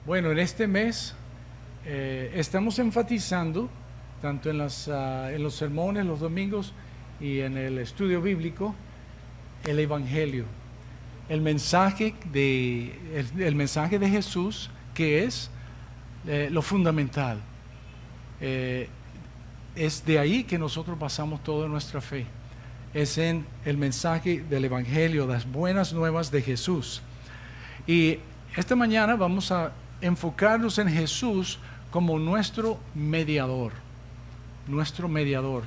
Bueno, en este mes estamos enfatizando, tanto en los sermones, los domingos y en el estudio bíblico, el Evangelio, el mensaje de Jesús, que es lo fundamental. Eh, es de ahí que nosotros basamos toda nuestra fe. Es en el mensaje del Evangelio, las buenas nuevas de Jesús. Y esta mañana vamos a enfocarnos en Jesús como nuestro mediador. Nuestro mediador.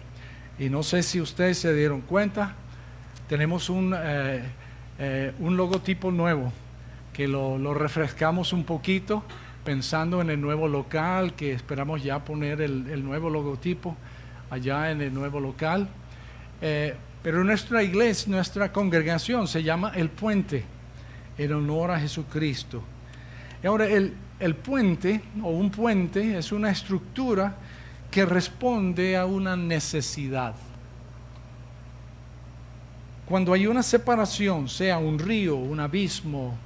Y no sé si ustedes se dieron cuenta, tenemos un logotipo nuevo que lo refrescamos un poquito pensando en el nuevo local, que esperamos ya poner el nuevo logotipo allá en el nuevo local. Pero nuestra iglesia, nuestra congregación se llama El Puente, en honor a Jesucristo. Y ahora el puente o un puente es una estructura que responde a una necesidad. Cuando hay una separación, sea un río, un abismo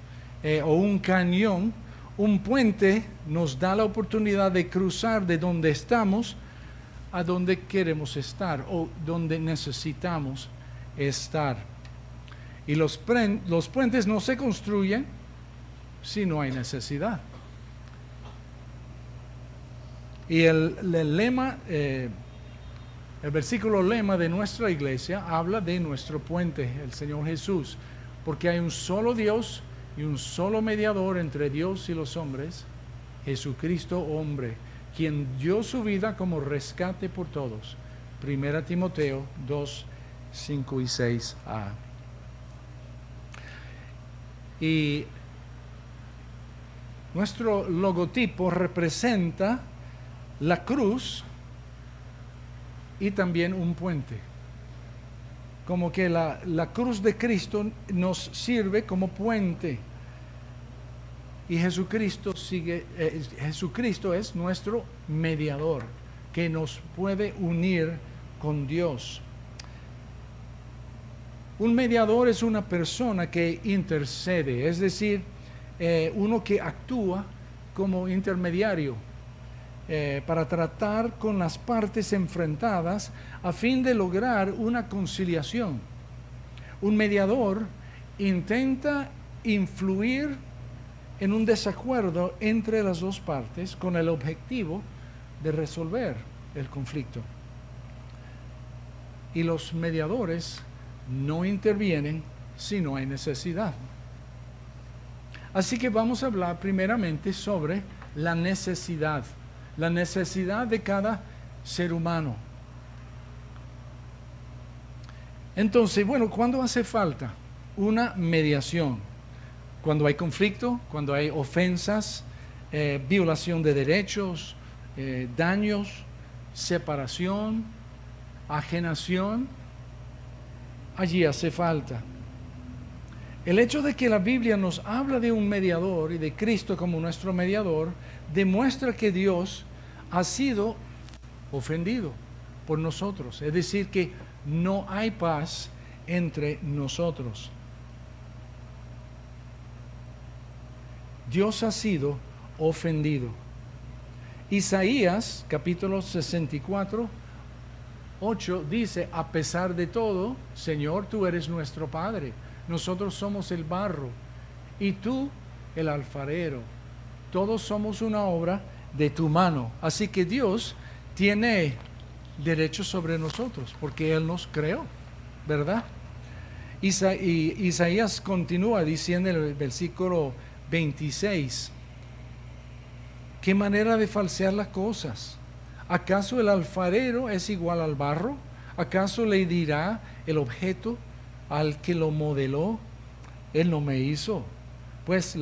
o un cañón, un puente nos da la oportunidad de cruzar de donde estamos a donde queremos estar o donde necesitamos estar. Y los puentes no se construyen si no hay necesidad. Y el versículo lema de nuestra iglesia habla de nuestro puente, el Señor Jesús, porque hay un solo Dios y un solo mediador entre Dios y los hombres, Jesucristo hombre, quien dio su vida como rescate por todos. 1 Timoteo 2, 5 y 6a. Y nuestro logotipo representa la cruz y también un puente. Como que la cruz de Cristo nos sirve como puente. Y Jesucristo es nuestro mediador, que nos puede unir con Dios. Un mediador es una persona que intercede, es decir, uno que actúa como intermediario para tratar con las partes enfrentadas a fin de lograr una conciliación. Un mediador intenta influir en un desacuerdo entre las dos partes con el objetivo de resolver el conflicto. Y los mediadores no intervienen si no hay necesidad. Así que vamos a hablar primeramente sobre la necesidad de cada ser humano. Entonces, bueno, ¿cuándo hace falta una mediación? Cuando hay conflicto, cuando hay ofensas, violación de derechos, daños, separación, ajenación, allí hace falta. El hecho de que la Biblia nos habla de un mediador y de Cristo como nuestro mediador demuestra que Dios ha sido ofendido por nosotros. Es decir, que no hay paz entre nosotros. Dios ha sido ofendido. Isaías, capítulo 64, 8, dice: a pesar de todo, Señor, tú eres nuestro Padre. Nosotros somos el barro y tú el alfarero. Todos somos una obra de tu mano. Así que Dios tiene derecho sobre nosotros porque Él nos creó, ¿verdad? Isaías continúa diciendo en el versículo 26: ¿qué manera de falsear las cosas? ¿Acaso el alfarero es igual al barro? ¿Acaso le dirá el objeto al que lo modeló: él no me hizo? Pues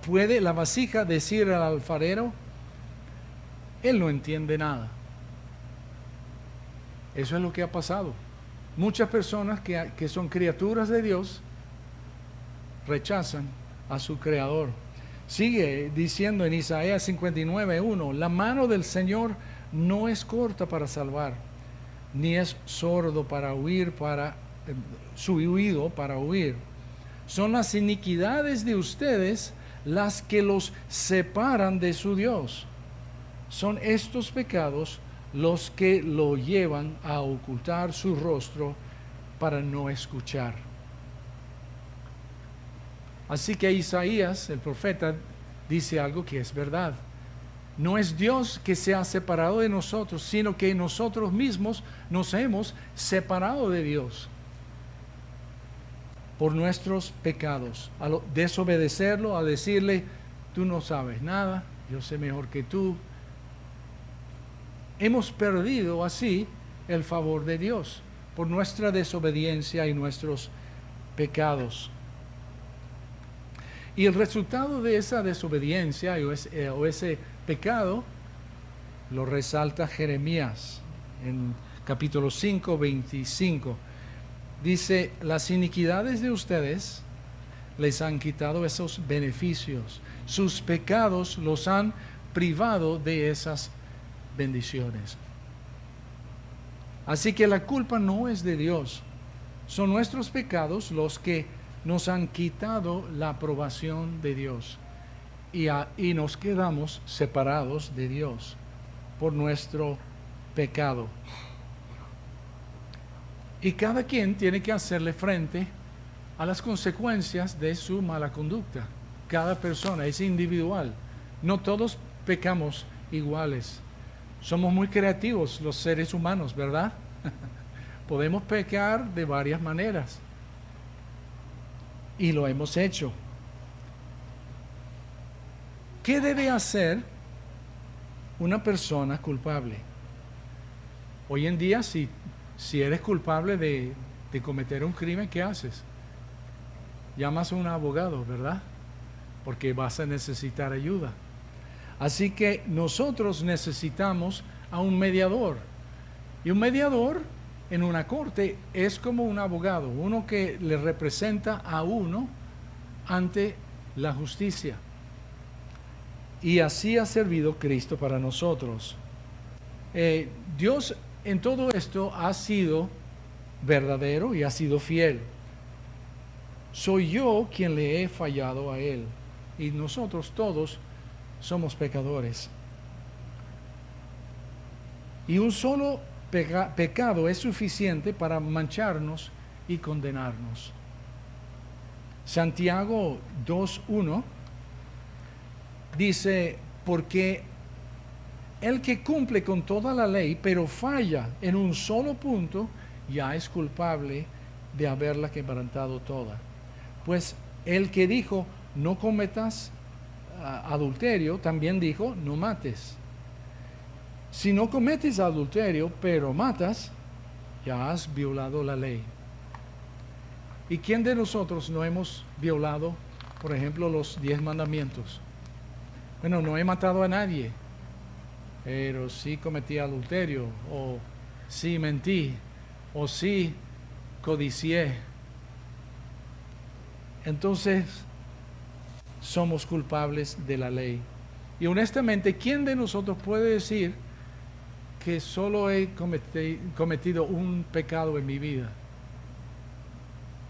¿puede la vasija decir al alfarero: él no entiende nada? Eso es lo que ha pasado. Muchas personas que son criaturas de Dios rechazan a su creador. Sigue diciendo en Isaías 59:1: la mano del Señor no es corta para salvar, ni es sordo para oír, su oído para oír. Son las iniquidades de ustedes las que los separan de su Dios. Son estos pecados los que lo llevan a ocultar su rostro para no escuchar. Así que Isaías, el profeta, dice algo que es verdad. No es Dios que se ha separado de nosotros, sino que nosotros mismos nos hemos separado de Dios por nuestros pecados, al desobedecerlo, a decirle, tú no sabes nada, yo sé mejor que tú. Hemos perdido así el favor de Dios por nuestra desobediencia y nuestros pecados. Y el resultado de esa desobediencia o ese pecado lo resalta Jeremías en capítulo 5, 25. Dice, las iniquidades de ustedes les han quitado esos beneficios. Sus pecados los han privado de esas bendiciones. Así que la culpa no es de Dios. Son nuestros pecados los que nos han quitado la aprobación de Dios. Y nos quedamos separados de Dios por nuestro pecado. Y cada quien tiene que hacerle frente a las consecuencias de su mala conducta. Cada persona es individual. No todos pecamos iguales. Somos muy creativos los seres humanos, ¿verdad? Podemos pecar de varias maneras. Y lo hemos hecho. ¿Qué debe hacer una persona culpable? Hoy en día, si eres culpable de cometer un crimen, ¿qué haces? Llamas a un abogado, ¿verdad? Porque vas a necesitar ayuda. Así que nosotros necesitamos a un mediador. Y un mediador en una corte es como un abogado, uno que le representa a uno ante la justicia. Y así ha servido Cristo para nosotros. Dios en todo esto ha sido verdadero y ha sido fiel. Soy yo quien le he fallado a Él. Y nosotros todos somos pecadores. Y un solo pecado es suficiente para mancharnos y condenarnos. Santiago 2:1 dice, porque el que cumple con toda la ley, pero falla en un solo punto, ya es culpable de haberla quebrantado toda. Pues el que dijo, no cometas adulterio, también dijo, no mates. Si no cometes adulterio, pero matas, ya has violado la ley. ¿Y quién de nosotros no hemos violado, por ejemplo, los 10 mandamientos? Bueno, no he matado a nadie, pero sí cometí adulterio, o sí mentí, o sí codicié. Entonces, somos culpables de la ley. Y honestamente, ¿quién de nosotros puede decir que solo he cometido un pecado en mi vida?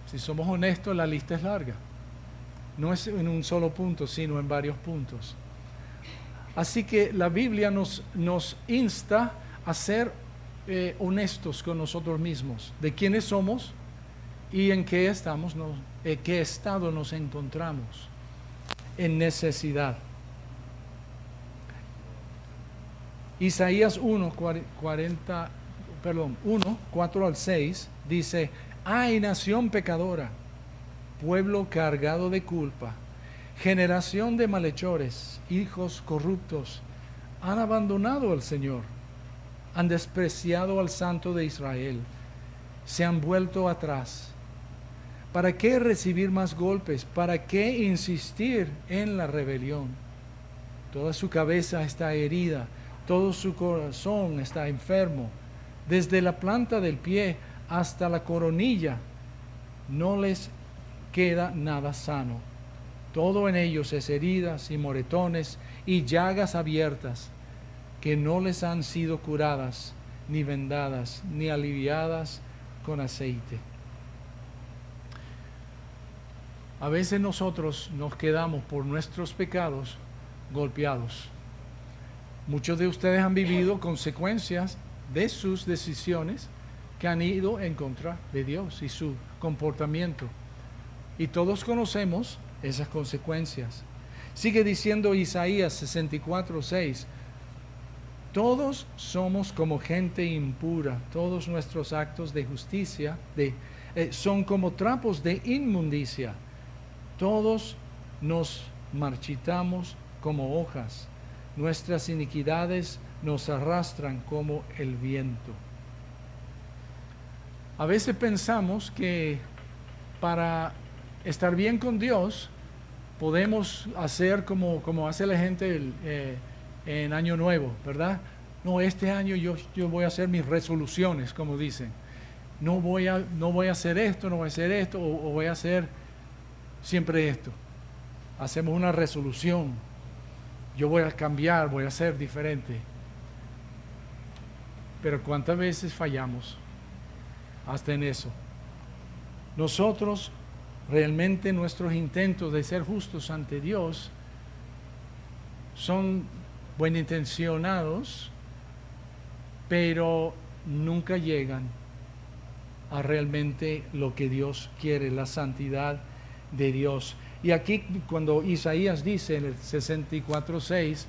Si somos honestos, la lista es larga. No es en un solo punto, sino en varios puntos. Así que la Biblia nos insta a ser honestos con nosotros mismos, de quiénes somos y en qué qué estado nos encontramos en necesidad. Isaías 1, 4 al 6 dice, ¡ay, nación pecadora, pueblo cargado de culpa, generación de malhechores, hijos corruptos, han abandonado al Señor, han despreciado al Santo de Israel, se han vuelto atrás. ¿Para qué recibir más golpes? ¿Para qué insistir en la rebelión? Toda su cabeza está herida, todo su corazón está enfermo. Desde la planta del pie hasta la coronilla no les queda nada sano. Todo en ellos es heridas y moretones y llagas abiertas que no les han sido curadas, ni vendadas, ni aliviadas con aceite. A veces nosotros nos quedamos por nuestros pecados golpeados. Muchos de ustedes han vivido consecuencias de sus decisiones que han ido en contra de Dios y su comportamiento. Y todos conocemos esas consecuencias. Sigue diciendo Isaías 64:6. Todos somos como gente impura, todos nuestros actos de justicia son como trapos de inmundicia. Todos nos marchitamos como hojas, nuestras iniquidades nos arrastran como el viento. A veces pensamos que para estar bien con Dios podemos hacer como hace la gente en Año Nuevo, ¿verdad? No, este año yo voy a hacer mis resoluciones, como dicen. No voy a hacer esto, no voy a hacer esto, o voy a hacer siempre esto. Hacemos una resolución. Yo voy a cambiar, voy a ser diferente. Pero ¿cuántas veces fallamos hasta en eso? Nosotros realmente nuestros intentos de ser justos ante Dios son buenintencionados, pero nunca llegan a realmente lo que Dios quiere, la santidad de Dios. Y aquí cuando Isaías dice en el 64:6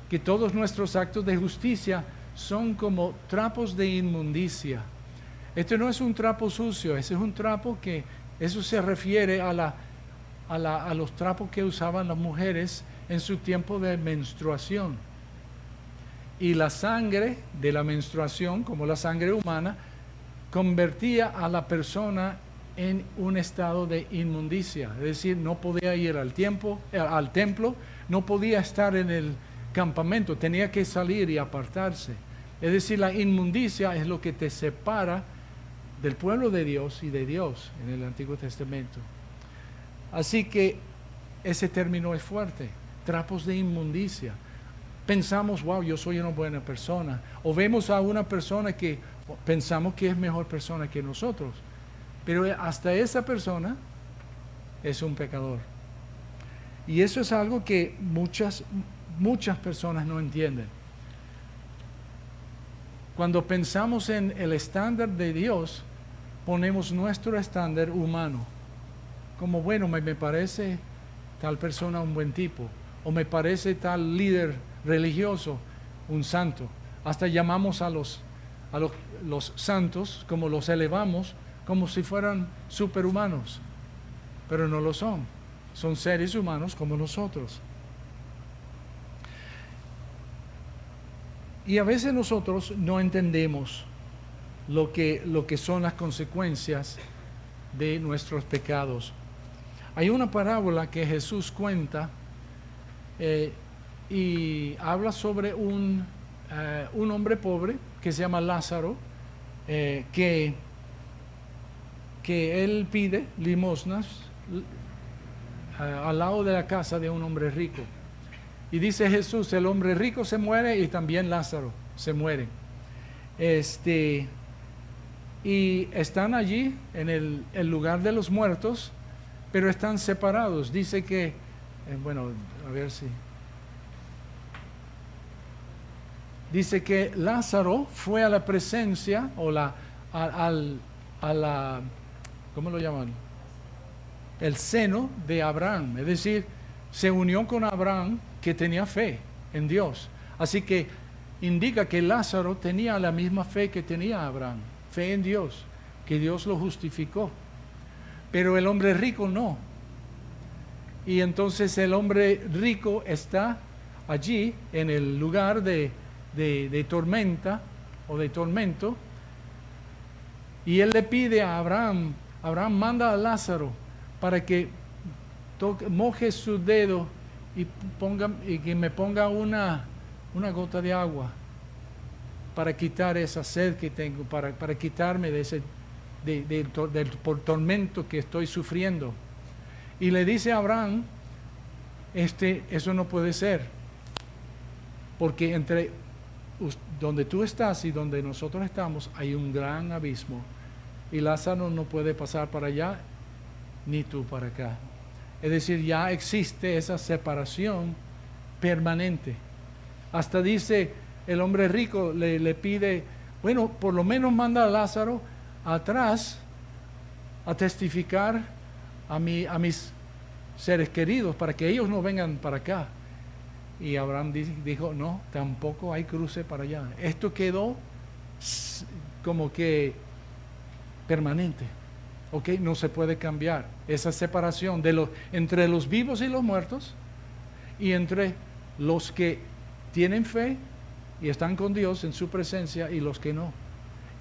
que todos nuestros actos de justicia son como trapos de inmundicia. Este no es un trapo sucio, ese es un trapo que, eso se refiere a los trapos que usaban las mujeres en su tiempo de menstruación. Y la sangre de la menstruación, como la sangre humana, convertía a la persona en un estado de inmundicia. Es decir, no podía ir al templo, no podía estar en el campamento, tenía que salir y apartarse. Es decir, la inmundicia es lo que te separa del pueblo de Dios y de Dios en el Antiguo Testamento. Así que ese término es fuerte, trapos de inmundicia. Pensamos, wow, yo soy una buena persona. O vemos a una persona que pensamos que es mejor persona que nosotros. Pero hasta esa persona es un pecador. Y eso es algo que muchas personas no entienden. Cuando pensamos en el estándar de Dios, ponemos nuestro estándar humano. Como, bueno, me parece tal persona un buen tipo, o me parece tal líder religioso un santo. Hasta llamamos a los santos, como los elevamos, como si fueran superhumanos, pero no lo son. Son seres humanos como nosotros. Y a veces nosotros no entendemos lo que son las consecuencias de nuestros pecados. Hay una parábola que Jesús cuenta y habla sobre un hombre pobre que se llama Lázaro, que él pide limosnas al lado de la casa de un hombre rico. Y dice Jesús, el hombre rico se muere y también Lázaro se muere. Y están allí en el lugar de los muertos, pero están separados. Dice que, bueno, a ver si... Dice que Lázaro fue a la presencia, o ¿cómo lo llaman? El seno de Abraham. Es decir, se unió con Abraham, que tenía fe en Dios. Así que indica que Lázaro tenía la misma fe que tenía Abraham, fe en Dios, que Dios lo justificó. Pero el hombre rico no. Y entonces el hombre rico está allí en el lugar de tormenta o de tormento, y él le pide a Abraham manda a Lázaro para que moje su dedo y que me ponga una gota de agua para quitar esa sed que tengo, para quitarme del tormento que estoy sufriendo. Y le dice a Abraham, eso no puede ser, porque entre donde tú estás y donde nosotros estamos hay un gran abismo, y Lázaro no puede pasar para allá, ni tú para acá. Es decir, ya existe esa separación permanente. Hasta dice, el hombre rico le pide, bueno, por lo menos manda a Lázaro atrás a testificar a mis seres queridos para que ellos no vengan para acá. Y Abraham dijo, no, tampoco hay cruce para allá. Esto quedó como que permanente. ¿Ok? No se puede cambiar. Esa separación entre los vivos y los muertos, y entre los que tienen fe y están con Dios en su presencia y los que no.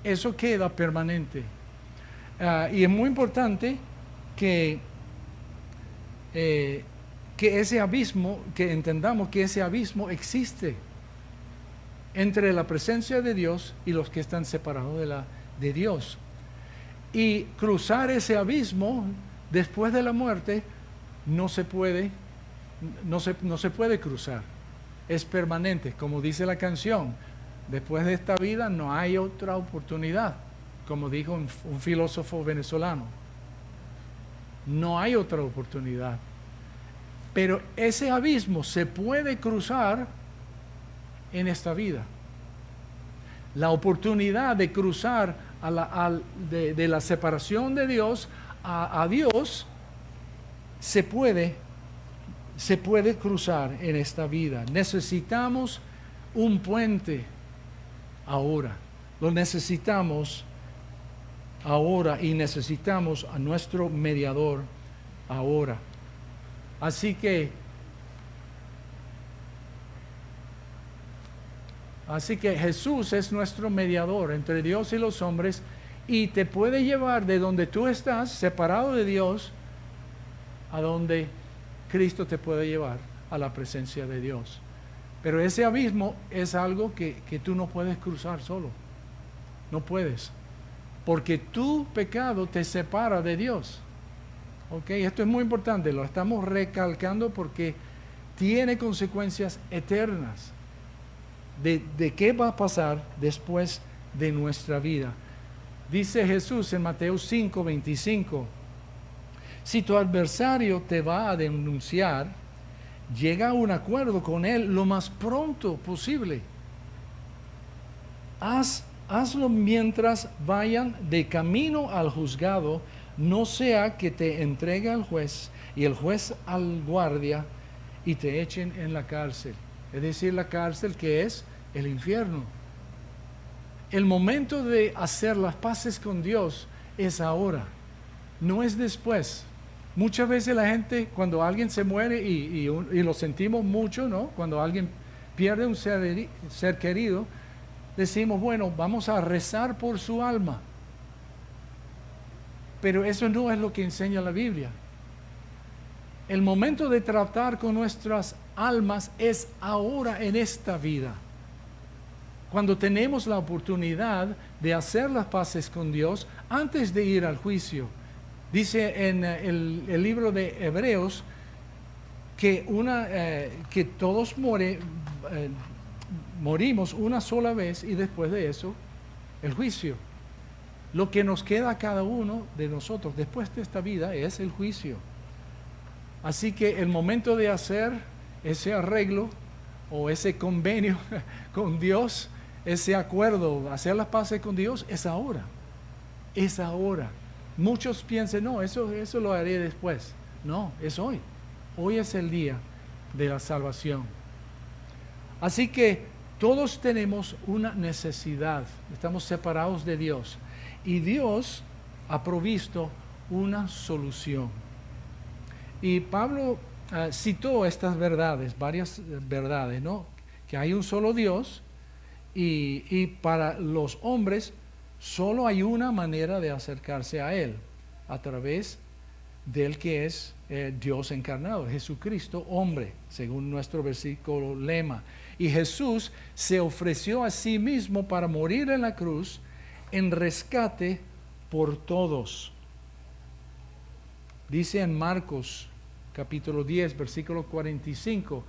Eso queda permanente. Y es muy importante que ese abismo, que entendamos que ese abismo existe entre la presencia de Dios y los que están separados de Dios. Y cruzar ese abismo después de la muerte no se puede cruzar. Es permanente, como dice la canción. Después de esta vida no hay otra oportunidad, como dijo un filósofo venezolano. No hay otra oportunidad. Pero ese abismo se puede cruzar en esta vida. La oportunidad de cruzar de la separación de Dios a Dios se puede cruzar en esta vida. Necesitamos un puente ahora. Lo necesitamos ahora y necesitamos a nuestro mediador ahora. Así que Jesús es nuestro mediador entre Dios y los hombres, y te puede llevar de donde tú estás, separado de Dios, a donde Cristo te puede llevar, a la presencia de Dios. Pero ese abismo es algo que tú no puedes cruzar solo. No puedes. Porque tu pecado te separa de Dios. ¿Ok? Esto es muy importante, lo estamos recalcando porque tiene consecuencias eternas de qué va a pasar después de nuestra vida. Dice Jesús en Mateo 5:25, si tu adversario te va a denunciar, llega a un acuerdo con él lo más pronto posible. Hazlo mientras vayan de camino al juzgado, no sea que te entregue al juez y el juez al guardia y te echen en la cárcel. Es decir, la cárcel que es el infierno. El momento de hacer las paces con Dios es ahora, no es después. Muchas veces la gente, cuando alguien se muere, y lo sentimos mucho, ¿no? Cuando alguien pierde un ser querido, decimos, bueno, vamos a rezar por su alma. Pero eso no es lo que enseña la Biblia. El momento de tratar con nuestras almas es ahora, en esta vida. Cuando tenemos la oportunidad de hacer las paces con Dios antes de ir al juicio. Dice en el libro de Hebreos que todos morimos una sola vez, y después de eso el juicio. Lo que nos queda a cada uno de nosotros después de esta vida es el juicio. Así que el momento de hacer ese arreglo o ese convenio con Dios, ese acuerdo, hacer las paces con Dios, es ahora. Es ahora. Muchos piensan, no, eso lo haré después. No, es hoy. Hoy es el día de la salvación. Así que todos tenemos una necesidad. Estamos separados de Dios. Y Dios ha provisto una solución. Y Pablo citó estas verdades, varias verdades, ¿no? Que hay un solo Dios y para los hombres solo hay una manera de acercarse a Él, a través del que es Dios encarnado, Jesucristo, hombre, según nuestro versículo lema. Y Jesús se ofreció a sí mismo para morir en la cruz en rescate por todos. Dice en Marcos capítulo 10, versículo 45,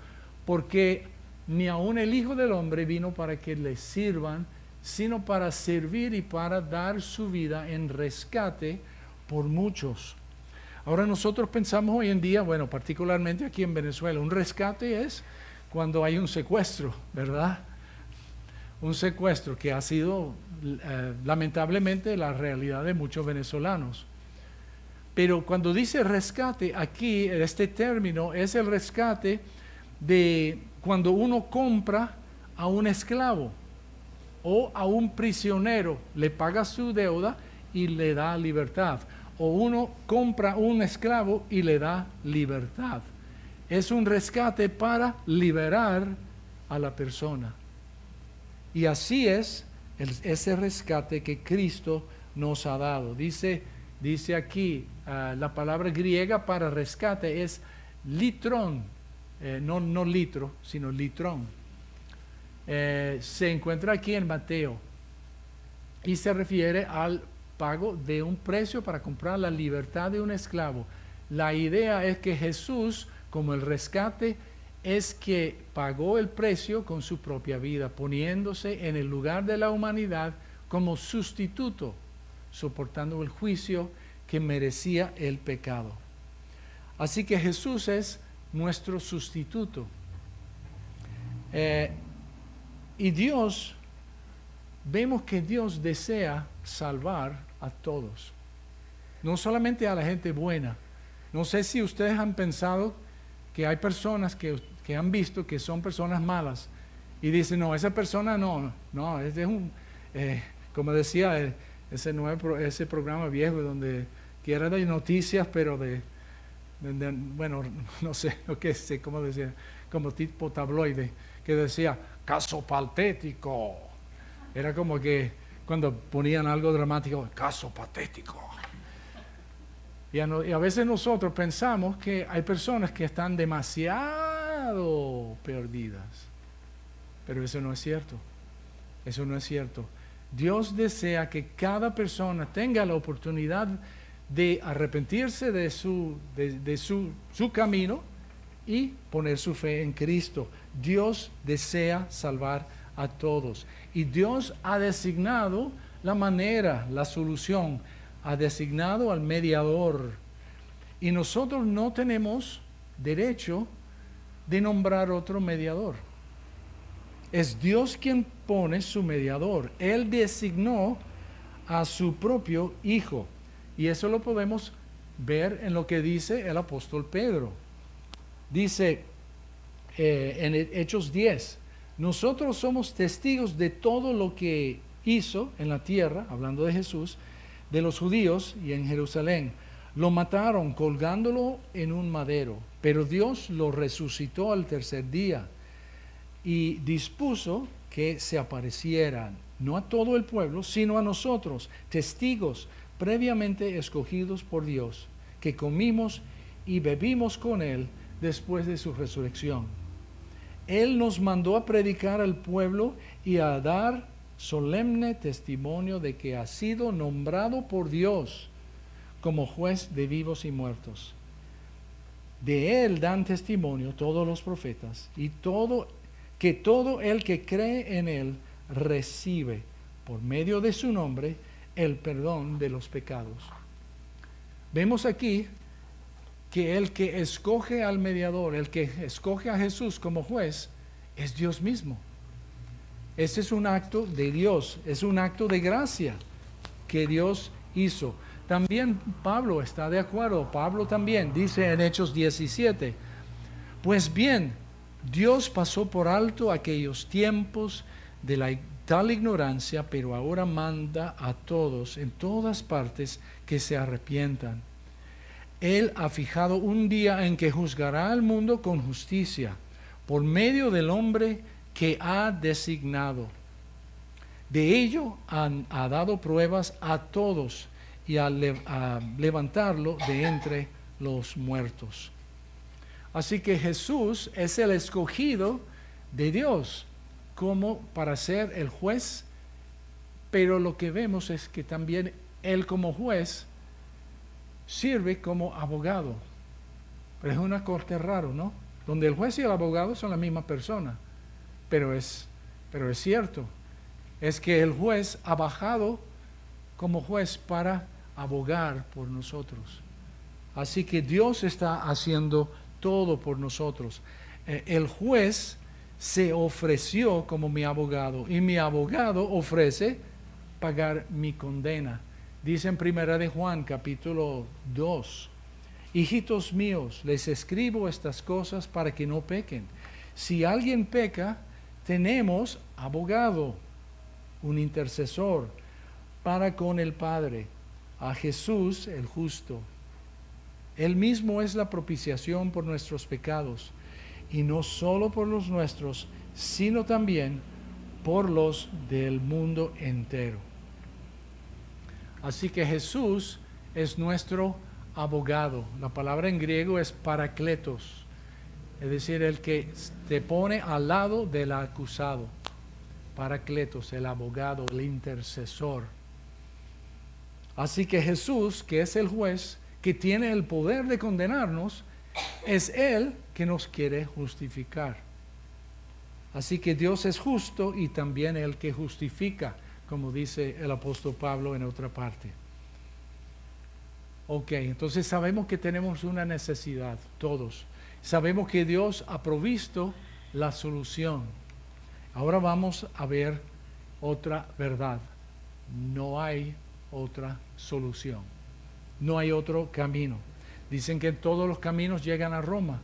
porque ni aun el Hijo del Hombre vino para que le sirvan, sino para servir y para dar su vida en rescate por muchos. Ahora nosotros pensamos hoy en día, bueno, particularmente aquí en Venezuela, un rescate es cuando hay un secuestro, ¿verdad? Un secuestro que ha sido lamentablemente la realidad de muchos venezolanos. Pero cuando dice rescate, aquí este término es el rescate de cuando uno compra a un esclavo o a un prisionero, le paga su deuda y le da libertad. O uno compra un esclavo y le da libertad. Es un rescate para liberar a la persona. Y así es ese rescate que Cristo nos ha dado. Dice aquí, la palabra griega para rescate es litrón, no litro, sino litrón. Se encuentra aquí en Mateo y se refiere al pago de un precio para comprar la libertad de un esclavo. La idea es que Jesús, como el rescate, es que pagó el precio con su propia vida, poniéndose en el lugar de la humanidad como sustituto, soportando el juicio que merecía el pecado. Así que Jesús es nuestro sustituto. Y Dios, vemos que Dios desea salvar a todos, no solamente a la gente buena. No sé si ustedes han pensado que hay personas que han visto que son personas malas y dicen, no, esa persona no, es de como decía ese programa viejo donde que era de noticias, pero bueno, no sé, cómo decía, como tipo tabloide, que decía, caso patético. Era como que cuando ponían algo dramático, caso patético. Y a veces nosotros pensamos que hay personas que están demasiado perdidas. Pero eso no es cierto. Eso no es cierto. Dios desea que cada persona tenga la oportunidad de arrepentirse de su camino y poner su fe en Cristo. Dios desea salvar a todos. Y Dios ha designado la manera, la solución, ha designado al mediador. Y nosotros no tenemos derecho de nombrar otro mediador. Es Dios quien pone su mediador. Él designó a su propio Hijo. Y eso lo podemos ver en lo que dice el apóstol Pedro. Dice en Hechos 10, nosotros somos testigos de todo lo que hizo en la tierra, hablando de Jesús, de los judíos y en Jerusalén. Lo mataron colgándolo en un madero, pero Dios lo resucitó al tercer día y dispuso que se aparecieran, no a todo el pueblo, sino a nosotros, testigos previamente escogidos por Dios, que comimos y bebimos con Él después de su resurrección. Él nos mandó a predicar al pueblo y a dar solemne testimonio de que ha sido nombrado por Dios como juez de vivos y muertos. De Él dan testimonio todos los profetas y todo el que cree en Él recibe por medio de su nombre el perdón de los pecados. Vemos aquí que el que escoge al mediador, el que escoge a Jesús como juez, es Dios mismo. Ese es un acto de Dios, es un acto de gracia que Dios hizo. También Pablo está de acuerdo. Pablo también dice en Hechos 17, pues bien, Dios pasó por alto aquellos tiempos de la tal ignorancia, pero ahora manda a todos en todas partes que se arrepientan. Él ha fijado un día en que juzgará al mundo con justicia por medio del hombre que ha designado. De ello ha dado pruebas a todos y a levantarlo de entre los muertos. Así que Jesús es el escogido de Dios como para ser el juez, pero lo que vemos es que también Él como juez sirve como abogado. Pero es una corte raro, ¿no? Donde el juez y el abogado son la misma persona. Pero es cierto. Es que el juez ha bajado como juez para abogar por nosotros. Así que Dios está haciendo todo por nosotros. El juez se ofreció como mi abogado y mi abogado ofrece pagar mi condena. Dice en 1 de Juan capítulo 2, hijitos míos, les escribo estas cosas para que no pequen. Si alguien peca, tenemos abogado, un intercesor para con el Padre, a Jesús el justo. Él mismo es la propiciación por nuestros pecados, y no solo por los nuestros, sino también por los del mundo entero. Así que Jesús es nuestro abogado. La palabra en griego es parakletos, es decir, el que te pone al lado del acusado. Parakletos, el abogado, el intercesor. Así que Jesús, que es el juez, que tiene el poder de condenarnos, es Él que nos quiere justificar. Así que Dios es justo y también el que justifica, como dice el apóstol Pablo en otra parte. Ok, entonces sabemos que tenemos una necesidad, todos. Sabemos que Dios ha provisto la solución. Ahora vamos a ver otra verdad. No hay otra solución. No hay otro camino. Dicen que todos los caminos llegan a Roma,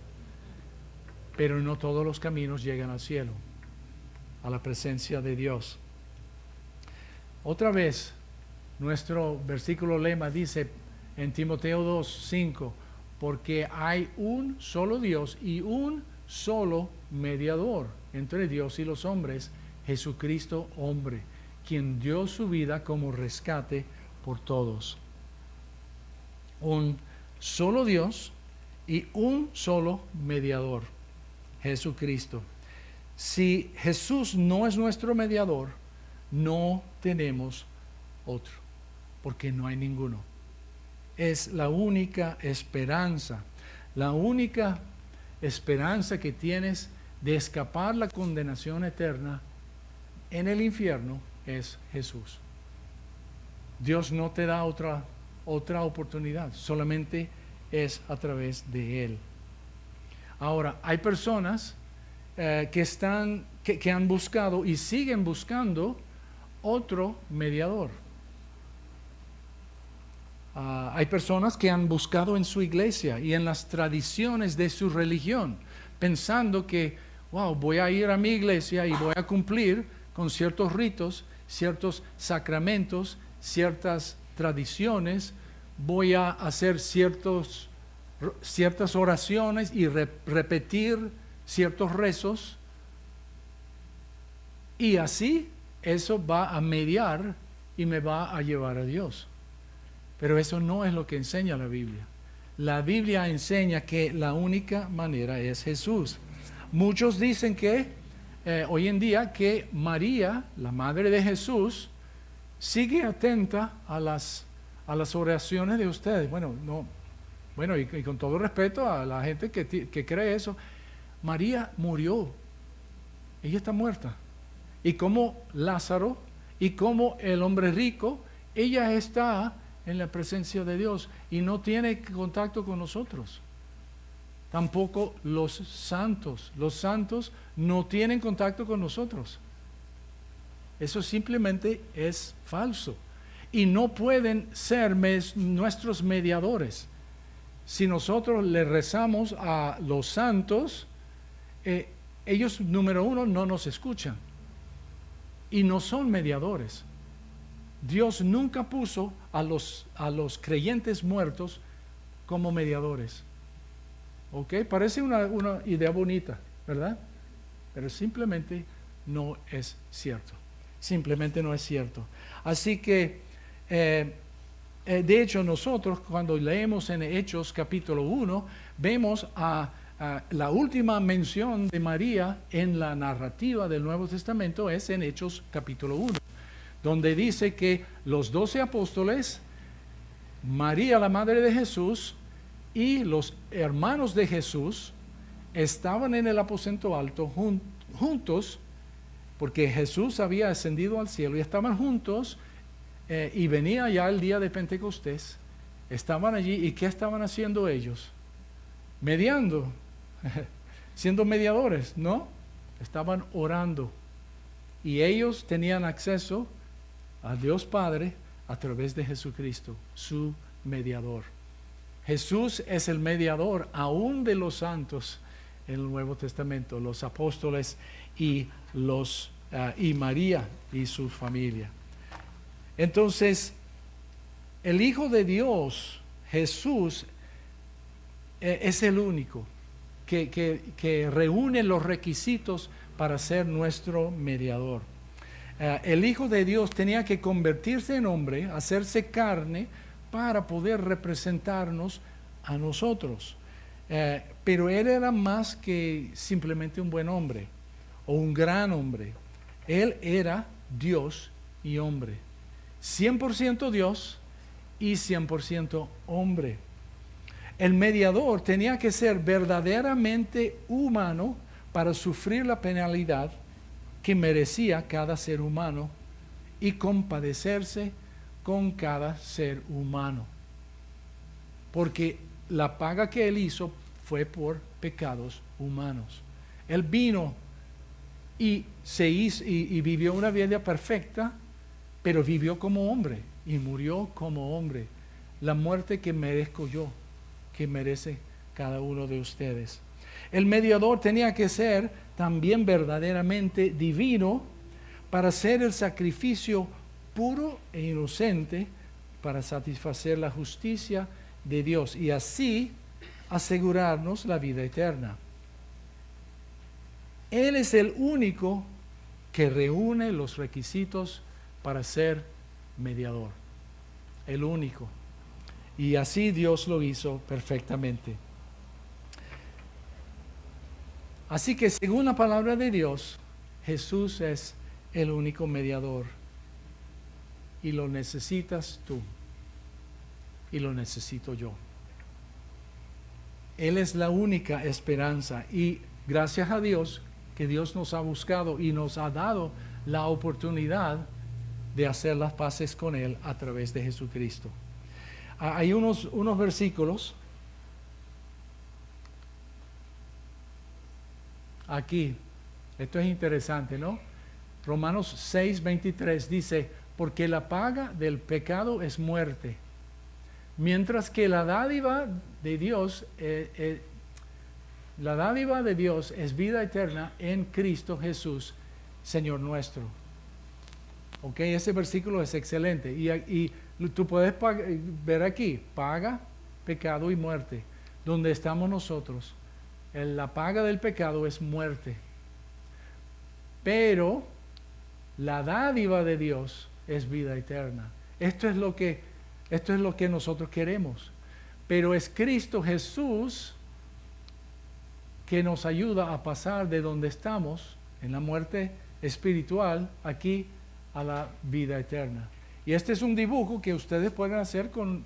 pero no todos los caminos llegan al cielo, a la presencia de Dios. Otra vez, nuestro versículo lema dice en Timoteo 2:5, porque hay un solo Dios y un solo mediador entre Dios y los hombres, Jesucristo hombre, quien dio su vida como rescate por todos. Un solo Dios y un solo mediador, Jesucristo. Si Jesús no es nuestro mediador, no tenemos otro, porque no hay ninguno. Es la única esperanza que tienes de escapar la condenación eterna en el infierno es Jesús. Dios no te da otra oportunidad, solamente es a través de Él. Ahora, hay personas que han buscado y siguen buscando otro mediador. Hay personas que han buscado en su iglesia y en las tradiciones de su religión, pensando que, voy a ir a mi iglesia y voy a cumplir con ciertos ritos, ciertos sacramentos, ciertas tradiciones, voy a hacer ciertas oraciones y repetir ciertos rezos, y así eso va a mediar y me va a llevar a Dios. Pero eso no es lo que enseña la Biblia. La Biblia enseña que la única manera es Jesús. Muchos dicen que hoy en día que María, la madre de Jesús, sigue atenta a las oraciones de ustedes. Y con todo respeto a la gente que cree eso, María murió. Ella está muerta. Y como Lázaro y como el hombre rico, ella está en la presencia de Dios y no tiene contacto con nosotros. Tampoco los santos. Los santos no tienen contacto con nosotros. Eso simplemente es falso. Y no pueden ser nuestros mediadores. Si nosotros le rezamos a los santos, ellos, número uno, no nos escuchan. Y no son mediadores. Dios nunca puso a los creyentes muertos como mediadores. ¿Ok? Parece una idea bonita, ¿verdad? Pero simplemente no es cierto. Simplemente no es cierto. Así que, de hecho, nosotros cuando leemos en Hechos capítulo 1, vemos a la última mención de María en la narrativa del Nuevo Testamento es en Hechos capítulo 1. Donde dice que los 12 apóstoles, María la madre de Jesús y los hermanos de Jesús estaban en el aposento alto juntos, porque Jesús había ascendido al cielo y estaban juntos y venía ya el día de Pentecostés estaban allí. ¿Y qué estaban haciendo ellos? Mediando, siendo mediadores, ¿no? Estaban orando. Y ellos tenían acceso a Dios Padre a través de Jesucristo, su mediador. Jesús es el mediador aún de los santos en el Nuevo Testamento, los apóstoles y María y su familia. Entonces, el Hijo de Dios, Jesús, es el único que reúne los requisitos para ser nuestro mediador. El Hijo de Dios tenía que convertirse en hombre, hacerse carne, para poder representarnos a nosotros. Pero Él era más que simplemente un buen hombre o un gran hombre. Él era Dios y hombre. 100% Dios y 100% hombre. El mediador tenía que ser verdaderamente humano para sufrir la penalidad que merecía cada ser humano y compadecerse con cada ser humano. Porque la paga que Él hizo fue por pecados humanos. Él vino y vivió una vida perfecta, pero vivió como hombre y murió como hombre. La muerte que merezco yo, que merece cada uno de ustedes. El mediador tenía que ser también verdaderamente divino para hacer el sacrificio puro e inocente para satisfacer la justicia de Dios y así asegurarnos la vida eterna. Él es el único que reúne los requisitos para ser mediador. El único. Y así Dios lo hizo perfectamente. Así que según la palabra de Dios, Jesús es el único mediador. Y lo necesitas tú. Y lo necesito yo. Él es la única esperanza. Y gracias a Dios que Dios nos ha buscado y nos ha dado la oportunidad de hacer las paces con Él a través de Jesucristo. Hay unos versículos aquí. Esto es interesante, ¿no? Romanos 6:23 dice, porque la paga del pecado es muerte, mientras que la dádiva de Dios es vida eterna en Cristo Jesús, Señor nuestro. Ok, ese versículo es excelente. Y tú puedes ver aquí, paga, pecado y muerte. Donde estamos nosotros, la paga del pecado es muerte. Pero la dádiva de Dios es vida eterna. Esto es lo que nosotros queremos. Pero es Cristo Jesús que nos ayuda a pasar de donde estamos, en la muerte espiritual, aquí a la vida eterna. Y este es un dibujo que ustedes pueden hacer con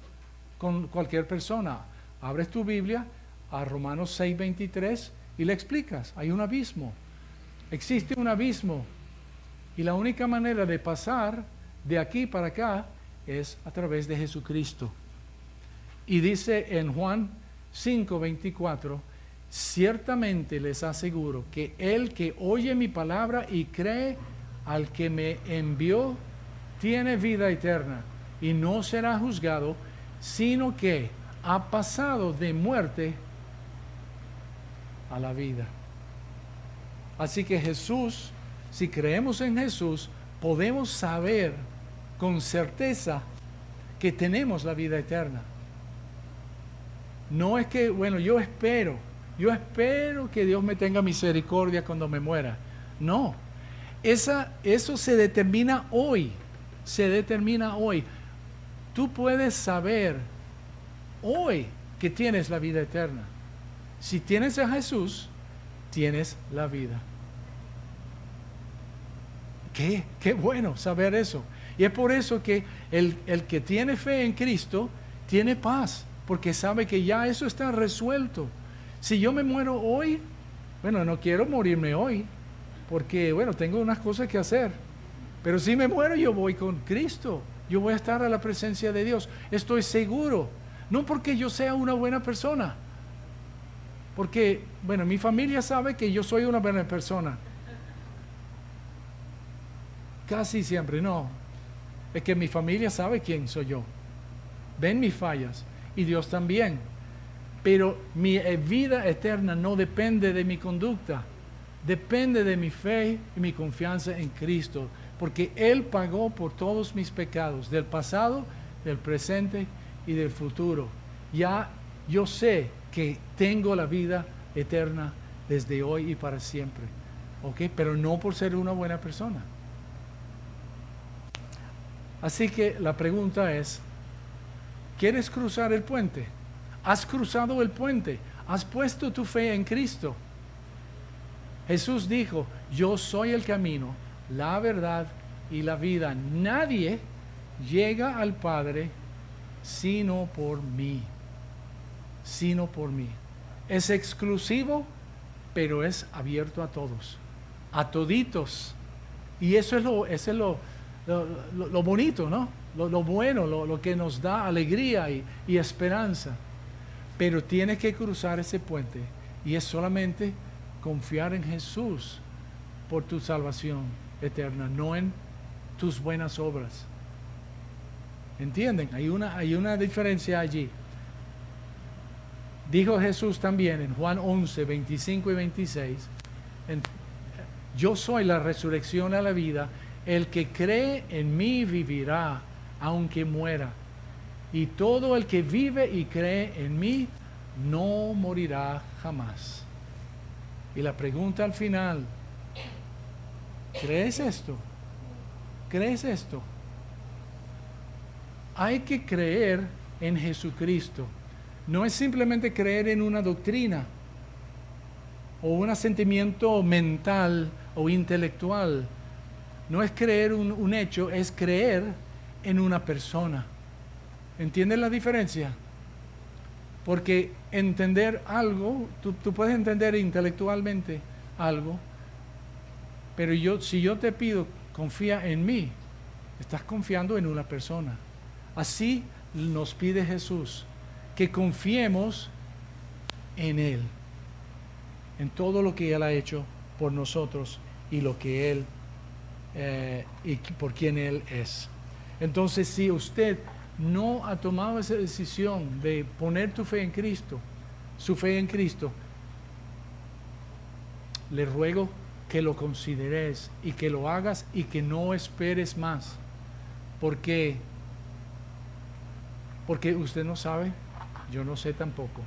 cualquier persona. Abres tu Biblia a Romanos 6:23 y le explicas, hay un abismo. Existe un abismo. Y la única manera de pasar de aquí para acá es a través de Jesucristo. Y dice en Juan 5:24, ciertamente les aseguro que el que oye mi palabra y cree al que me envió, tiene vida eterna y no será juzgado, sino que ha pasado de muerte a la vida. Así que Jesús, si creemos en Jesús, podemos saber con certeza que tenemos la vida eterna. No es que, bueno, yo espero que Dios me tenga misericordia cuando me muera. No, eso se determina hoy. Tú puedes saber hoy que tienes la vida eterna. Si tienes a Jesús, tienes la vida. Qué bueno saber eso. Y es por eso que el que tiene fe en Cristo tiene paz, porque sabe que ya eso está resuelto. Si yo me muero hoy, bueno, no quiero morirme hoy, porque bueno, tengo unas cosas que hacer. Pero si me muero, yo voy con Cristo. Yo voy a estar a la presencia de Dios. Estoy seguro. No porque yo sea una buena persona, porque, bueno, mi familia sabe que yo soy una buena persona. Casi siempre, no. Es que mi familia sabe quién soy yo. Ven mis fallas y Dios también. Pero mi vida eterna no depende de mi conducta. Depende de mi fe y mi confianza en Cristo. Porque Él pagó por todos mis pecados, del pasado, del presente y del futuro. Ya yo sé que tengo la vida eterna desde hoy y para siempre. ¿Ok? Pero no por ser una buena persona. Así que la pregunta es, ¿quieres cruzar el puente? ¿Has cruzado el puente? ¿Has puesto tu fe en Cristo? Jesús dijo, yo soy el camino, la verdad y la vida. Nadie llega al Padre sino por mí. Sino por mí. Es exclusivo, pero es abierto a todos, a toditos. Y eso es lo bonito, ¿no? Lo bueno, lo que nos da alegría y esperanza. Pero tienes que cruzar ese puente y es solamente confiar en Jesús por tu salvación eterna, no en tus buenas obras. ¿Entienden? Hay una diferencia allí. Dijo Jesús también en Juan 11, 25 y 26, yo soy la resurrección a la vida, el que cree en mí vivirá aunque muera, y todo el que vive y cree en mí no morirá jamás. Y la pregunta al final, ¿crees esto? ¿Crees esto? Hay que creer en Jesucristo. No es simplemente creer en una doctrina o un sentimiento mental o intelectual. No es creer un hecho, es creer en una persona. ¿Entienden la diferencia? Porque entender algo, tú puedes entender intelectualmente algo, pero si yo te pido, confía en mí, estás confiando en una persona. Así nos pide Jesús, que confiemos en Él, en todo lo que Él ha hecho por nosotros y lo que Él, y por quien Él es. Entonces, si usted no ha tomado esa decisión de poner tu fe en Cristo, su fe en Cristo, le ruego que lo consideres y que lo hagas y que no esperes más. Porque usted no sabe, yo no sé tampoco.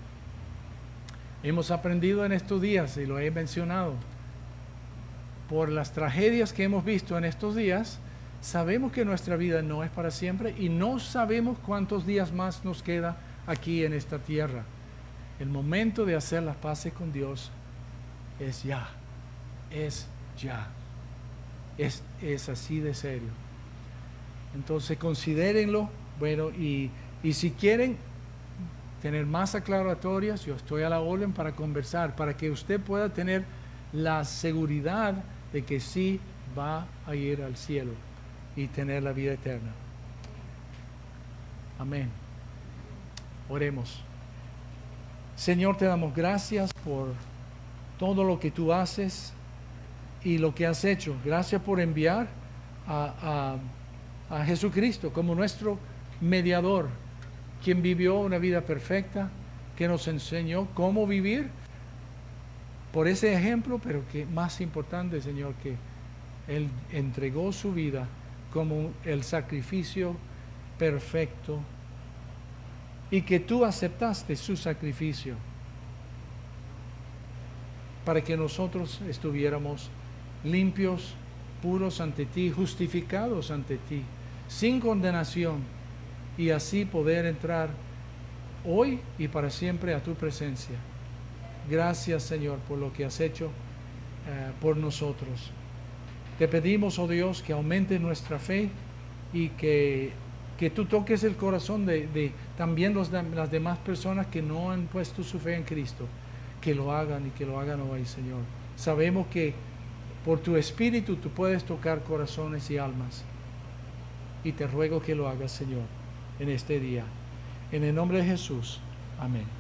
Hemos aprendido en estos días, y lo he mencionado, por las tragedias que hemos visto en estos días, sabemos que nuestra vida no es para siempre y no sabemos cuántos días más nos queda aquí en esta tierra. El momento de hacer las paces con Dios es ya, es ya, es así de serio. Entonces considérenlo, bueno, y si quieren tener más aclaratorias, yo estoy a la orden para conversar, para que usted pueda tener la seguridad de que sí va a ir al cielo y tener la vida eterna. Amén. Oremos. Señor, te damos gracias por todo lo que tú haces y lo que has hecho. Gracias por enviar a Jesucristo como nuestro mediador, quien vivió una vida perfecta, que nos enseñó cómo vivir por ese ejemplo, pero que más importante, Señor, que Él entregó su vida como el sacrificio perfecto y que tú aceptaste su sacrificio para que nosotros estuviéramos limpios, puros ante ti, justificados ante ti, sin condenación, y así poder entrar hoy y para siempre a tu presencia. Gracias, Señor, por lo que has hecho por nosotros. Te pedimos, oh Dios, que aumente nuestra fe y que tú toques el corazón de también las demás personas que no han puesto su fe en Cristo, que lo hagan y que lo hagan hoy, Señor. Sabemos que por tu Espíritu tú puedes tocar corazones y almas, y te ruego que lo hagas, Señor, en este día. En el nombre de Jesús. Amén.